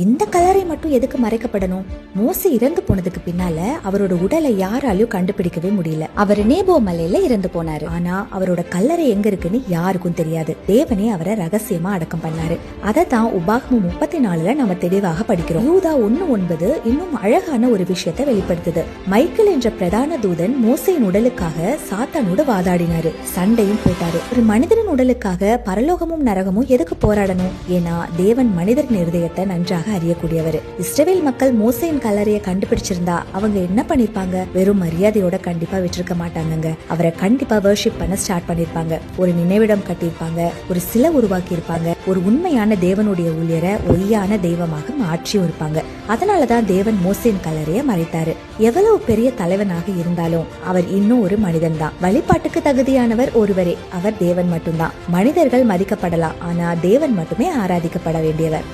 இந்த கல்லறை மட்டும் எதுக்கு மறைக்கப்படணும்? மோசே இறந்து போனதுக்கு பின்னால அவரோட உடலை யாராலையும் கண்டுபிடிக்கவே முடியல. அவர் நேபோ மலையில இறந்து போனாரு. ஆனா அவரோட கல்லறை எங்க இருக்குன்னு யாருக்கும் தெரியாது. தேவனே அவரை ரகசியமா அடக்கம் பண்ணாரு. அதத்தான் உபாகமம் 34 நம்ம தெளிவாக படிக்கிறோம். யூதா 1:9 இன்னும் அழகான ஒரு விஷயத்தை வெளிப்படுத்துது. மைக்கேல் என்ற பிரதான தூதன் மோசேயின் உடலுக்காக சாத்தானோடு வாதாடினாரு, சண்டையும் போட்டாரு. ஒரு மனிதனின் உடலுக்காக பரலோகமும் நரகமும் எதுக்கு போராடணும்? ஏன்னா தேவன் மனிதரின் இருதயத்தை நன்றாக அறியக்கூடியவர். இஸ்ரவேல் மக்கள் மோசேயின் கல்லறையை கண்டுபிடிச்சிருந்தா அவங்க என்ன பண்ணிருப்பாங்க? வெறும் மரியாதையோட கண்டிப்பா விட்டிருக்க மாட்டாங்க. அவரை கண்டிப்பா வர்ஷிப் பண்ண ஸ்டார்ட் பண்ணிருப்பாங்க. ஒரு நினைவிடம் கட்டியிருப்பாங்க, ஒரு சிலை உருவாக்கி இருப்பாங்க, ஒரு உண்மையான தேவனுடைய ஊழியரை ஒய்யான தெய்வமாக மாற்றி இருப்பாங்க. அதனாலதான் தேவன் மோசேயின் கல்லறையை மறைத்தாரு. எவ்வளவு பெரிய தலைவனாக இருந்தாலும் அவர் இன்னும் ஒரு மனிதன் தான். வழிபாட்டுக்கு தகுதியானவர் ஒருவரே, அவர் தேவன் மட்டும்தான். மனிதர்கள் மதிக்கப்படலாம், ஆனா தேவன் மட்டுமே ஆராதிக்கப்பட வேண்டியவர்.